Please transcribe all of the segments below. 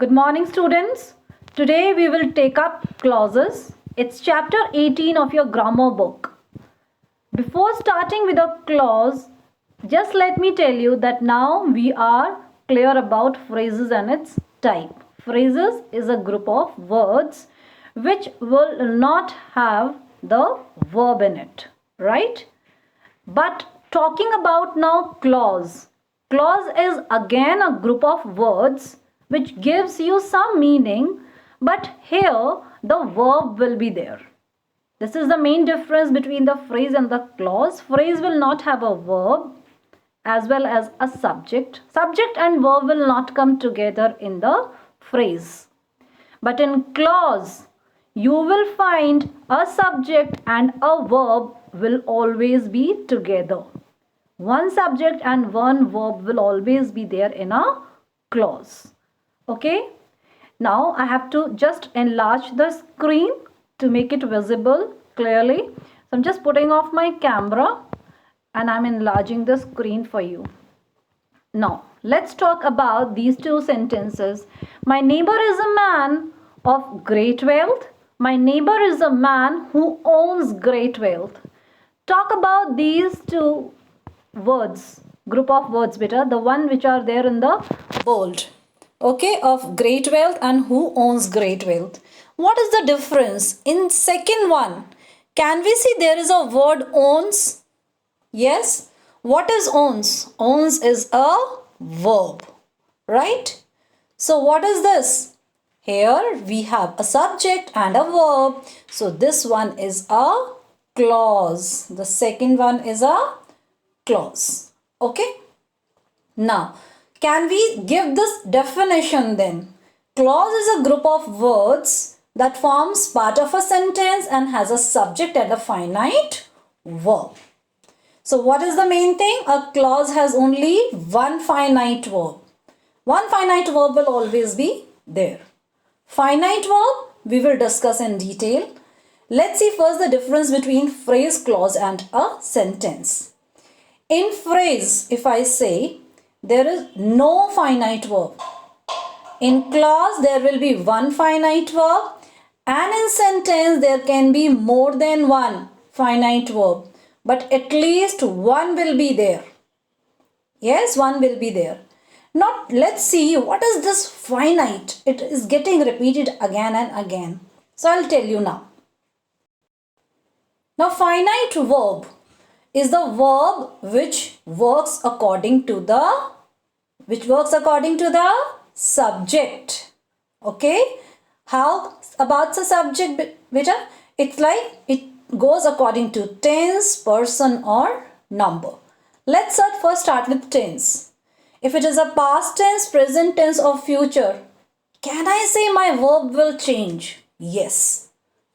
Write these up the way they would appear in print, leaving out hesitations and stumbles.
Good morning, students. Today we will take up clauses. It's chapter 18 of your grammar book. Before starting with a clause, just let me tell you that now we are clear about phrases and its type. Phrases is a group of words which will not have the verb in it, right? But talking about now clause. Clause is again a group of words which gives you some meaning, but here the verb will be there. This is the main difference between the phrase and the clause. Phrase will not have a verb as well as a subject. Subject and verb will not come together in the phrase. But in clause, you will find a subject and a verb will always be together. One subject and one verb will always be there in a clause. Okay? Now I have to just enlarge the screen to make it visible clearly. So I'm just putting off my camera and I'm enlarging the screen for you. Now let's talk about these two sentences. My neighbor is a man of great wealth. My neighbor is a man who owns great wealth. Talk about these two words, group of words beta, the one which are there in the bold. Okay, of great wealth and who owns great wealth. What is the difference? In second one, can we see there is a word owns? Yes. What is owns? Owns is a verb, right? So what is this? Here we have a subject and a verb. So this one is a clause. The second one is a clause. Okay. Now, can we give this definition then? Clause is a group of words that forms part of a sentence and has a subject and a finite verb. So what is the main thing? A clause has only one finite verb. One finite verb will always be there. Finite verb we will discuss in detail. Let's see first the difference between phrase, clause and a sentence. In phrase, if I say there is no finite verb. In clause there will be one finite verb and in sentence there can be more than one finite verb. But at least one will be there. Yes, one will be there. Now let's see what is this finite. It is getting repeated again and again. So I'll tell you now. Now finite verb is the verb which works according to the subject. Okay. How about the subject beta? It's like it goes according to tense, person or number. Let's first start with tense. If it is a past tense, present tense or future, can I say my verb will change? Yes,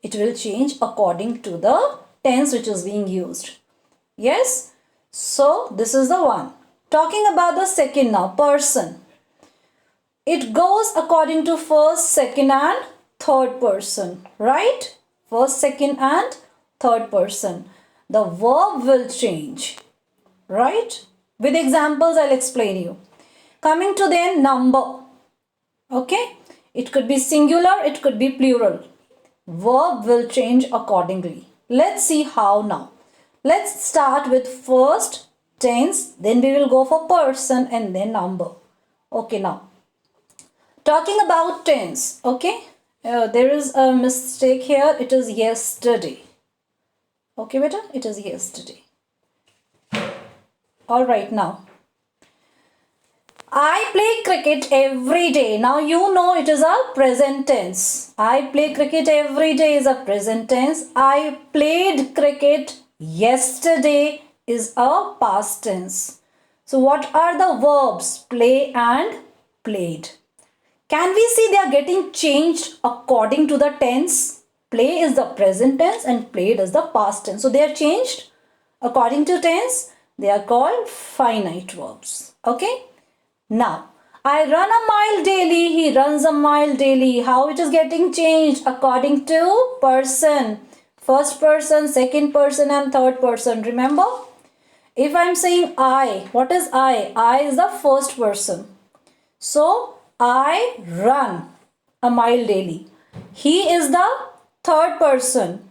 it will change according to the tense which is being used. Yes, so this is the one. Talking about the second now, person. It goes according to first, second and third person, right? First, second and third person. The verb will change, right? With examples, I'll explain you. Coming to then number. Okay? It could be singular, it could be plural. Verb will change accordingly. Let's see how now. Let's start with first tense, then we will go for person and then number. Okay, now. Talking about tense, okay? There is a mistake here. It is yesterday. Okay, beta? It is yesterday. Alright, now. I play cricket every day. Now you know it is a present tense. I play cricket every day is a present tense. I played cricket yesterday is a past tense. So what are the verbs? Play and played. Can we see they are getting changed according to the tense? Play is the present tense and played is the past tense. So they are changed according to tense. They are called finite verbs. Okay. Now, I run a mile daily. He runs a mile daily. How it is getting changed? According to person. First person, second person and third person. Remember? If I am saying I, what is I? I is the first person. So, I run a mile daily. He is the third person.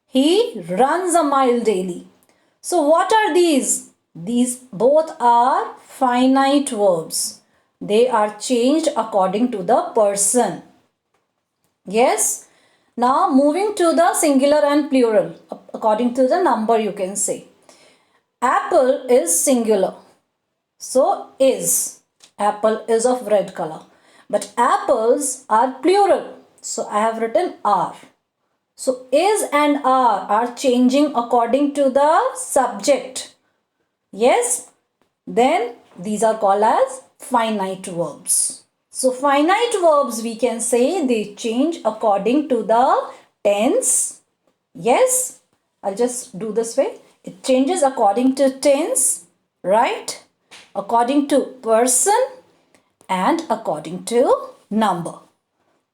He runs a mile daily. So what are these? These both are finite verbs. They are changed according to the person. Yes. Now moving to the singular and plural. According to the number you can say. Apple is singular. So is. Apple is of red color. But apples are plural. So I have written are. So is and are changing according to the subject. Yes. Then these are called as finite verbs. So finite verbs we can say they change according to the tense. Yes. I'll just do this way. It changes according to tense, right? According to person and according to number.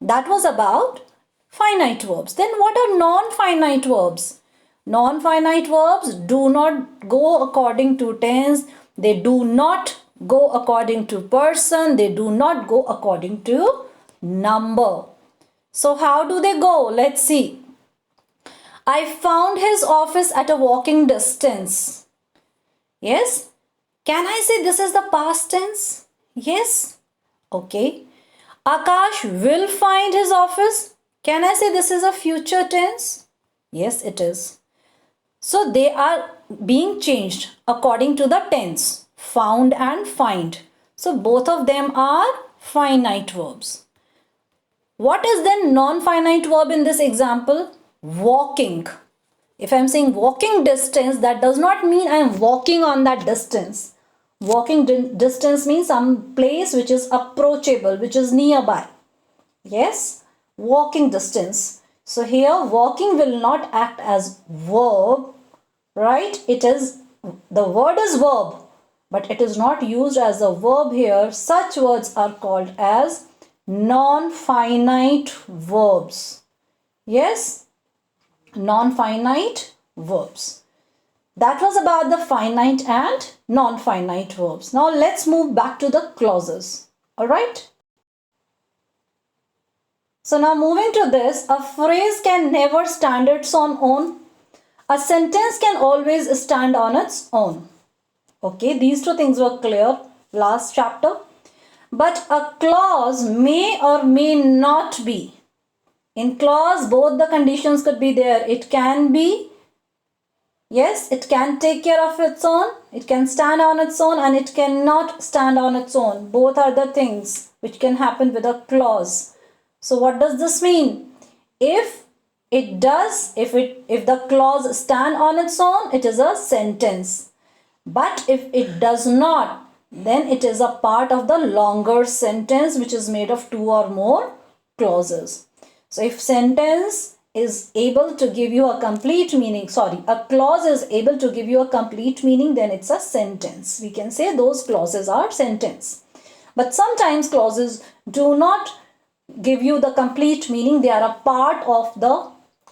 That was about finite verbs. Then what are non-finite verbs? Non-finite verbs do not go according to tense. They do not go according to person. They do not go according to number. So how do they go? Let's see. I found his office at a walking distance. Yes. Can I say this is the past tense? Yes. Okay. Akash will find his office. Can I say this is a future tense? Yes, it is. So they are being changed according to the tense. Found and find. So both of them are finite verbs. What is then non-finite verb in this example? Walking. If I'm saying walking distance, that does not mean I'm walking on that distance. Walking distance means some place which is approachable, which is nearby. Yes, walking distance. So here walking will not act as verb, right? It is, the word is verb, but it is not used as a verb here. Such words are called as non-finite verbs. Yes, non-finite verbs. That was about the finite and non-finite verbs. Now let's move back to the clauses. Alright? So now moving to this, a phrase can never stand its own. A sentence can always stand on its own. Okay, these two things were clear last chapter. But a clause may or may not be. In clause, both the conditions could be there. It can be, yes, it can take care of its own, it can stand on its own, and it cannot stand on its own. Both are the things which can happen with a clause. So what does this mean? If it does, if the clause stand on its own, it is a sentence. But if it does not, then it is a part of the longer sentence which is made of two or more clauses. So if sentence is able to give you a complete meaning, a clause is able to give you a complete meaning, then it's a sentence. We can say those clauses are sentence. But sometimes clauses do not give you the complete meaning. They are a part of the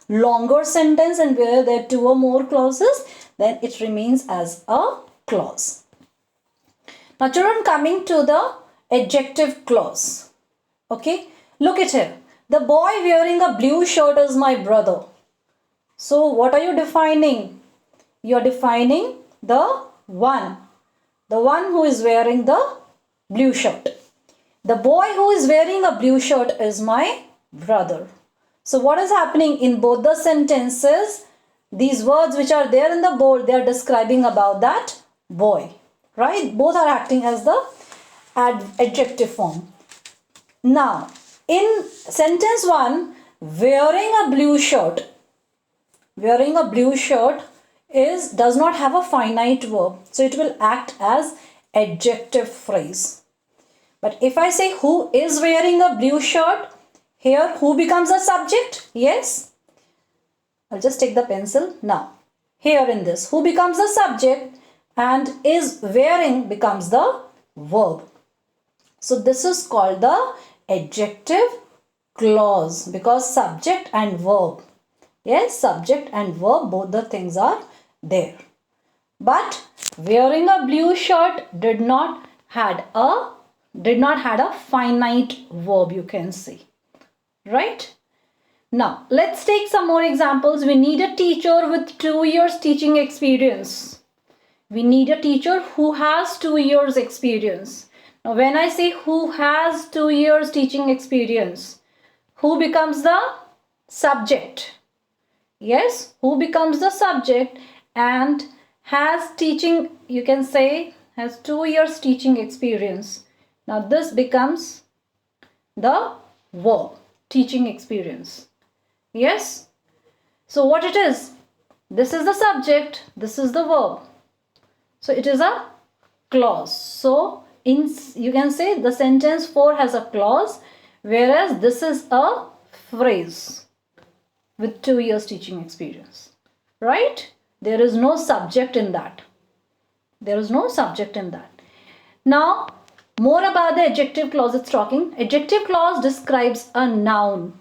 longer sentence, and where there are two or more clauses, then it remains as a clause. Now children, coming to the adjective clause. Okay, look at here. The boy wearing a blue shirt is my brother. So what are you defining? You are defining the one who is wearing the blue shirt. The boy who is wearing a blue shirt is my brother. So what is happening in both the sentences? These words which are there in the bold, they are describing about that boy, right? Both are acting as the adjective form. Now, in sentence 1, wearing a blue shirt does not have a finite verb, so it will act as adjective phrase. But if I say who is wearing a blue shirt, here who becomes a subject? Yes. I'll just take the pencil now. Here in this, who becomes the subject and is wearing becomes the verb. So this is called the adjective clause, because subject and verb, yes, subject and verb, both the things are there. But wearing a blue shirt did not had a did not had a finite verb, you can say, right? Now let's take some more examples. We need a teacher with 2 years teaching experience. We need a teacher who has 2 years experience. Now when I say who has 2 years teaching experience, who becomes the subject? Yes, who becomes the subject and has teaching, you can say, has 2 years teaching experience. Now this becomes the verb, teaching experience. Yes, so what it is? This is the subject, this is the verb. So it is a clause. So you can say the sentence 4 has a clause, whereas this is a phrase with 2 years teaching experience, right? There is no subject in that. There is no subject in that. Now, more about the adjective clause it's talking. Adjective clause describes a noun.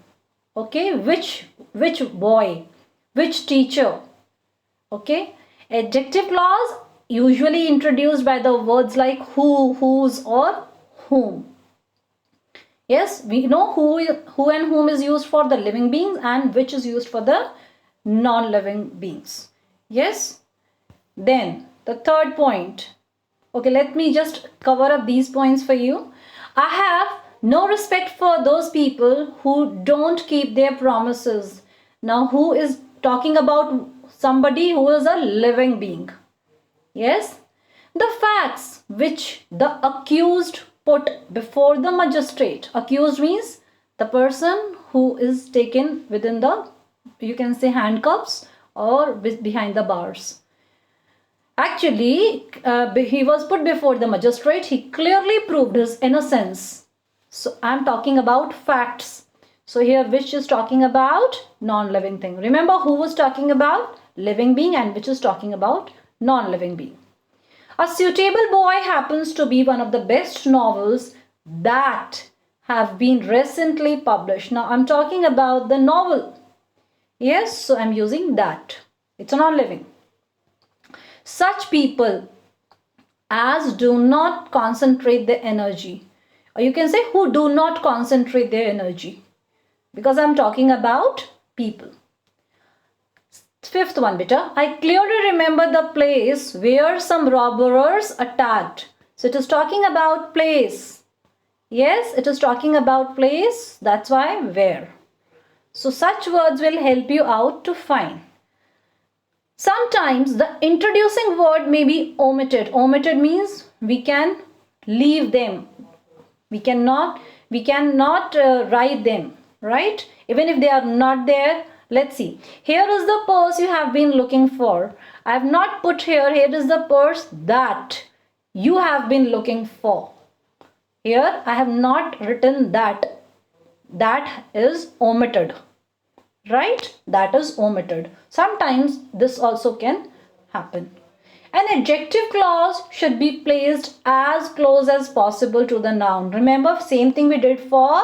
Okay, which boy, which teacher. Okay, adjective clause usually introduced by the words like who, whose, or whom. Yes, we know who and whom is used for the living beings and which is used for the non-living beings. Yes, then the third point. Okay, let me just cover up these points for you. I have no respect for those people who don't keep their promises. Now, who is talking about? Somebody who is a living being. Yes, the facts which the accused put before the magistrate. Accused means the person who is taken within the, you can say, handcuffs or behind the bars. Actually, he was put before the magistrate. He clearly proved his innocence. So I'm talking about facts. So here which is talking about non-living thing. Remember who was talking about living being and which is talking about non-living being. A Suitable Boy happens to be one of the best novels that have been recently published. Now I'm talking about the novel. Yes, so I'm using that. It's a non-living. Such people as do not concentrate their energy, or you can say who do not concentrate their energy, because I'm talking about people. Fifth one, beta. I clearly remember the place where some robbers attacked. So it is talking about place. Yes, it is talking about place. That's why where. So such words will help you out to find. Sometimes the introducing word may be omitted. Omitted means we can leave them. We cannot write them, right? Even if they are not there. Let's see. Here is the purse you have been looking for. I have not put here. Here is the purse that you have been looking for. Here I have not written that. That is omitted. Right? That is omitted. Sometimes this also can happen. An adjective clause should be placed as close as possible to the noun. Remember, same thing we did for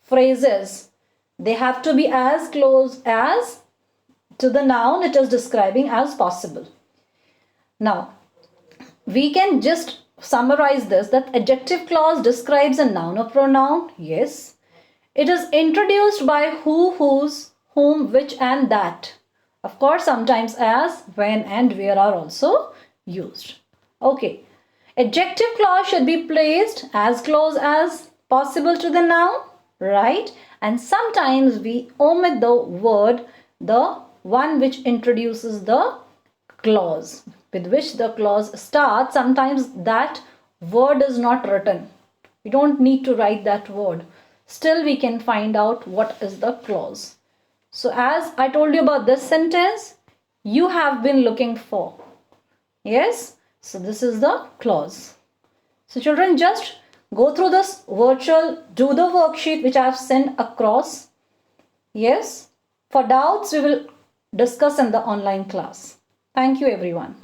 phrases. They have to be as close as to the noun it is describing as possible. Now, we can just summarize this, that adjective clause describes a noun or pronoun. Yes. It is introduced by who, whose, whom, which and that. Of course, sometimes as, when and where are also used. Okay. Adjective clause should be placed as close as possible to the noun, right? And sometimes we omit the word, the one which introduces the clause, with which the clause starts. Sometimes that word is not written. We don't need to write that word. Still we can find out what is the clause. So as I told you about this sentence, you have been looking for. Yes, so this is the clause. So children, just go through this virtual, do the worksheet which I have sent across. Yes, for doubts we will discuss in the online class. Thank you everyone.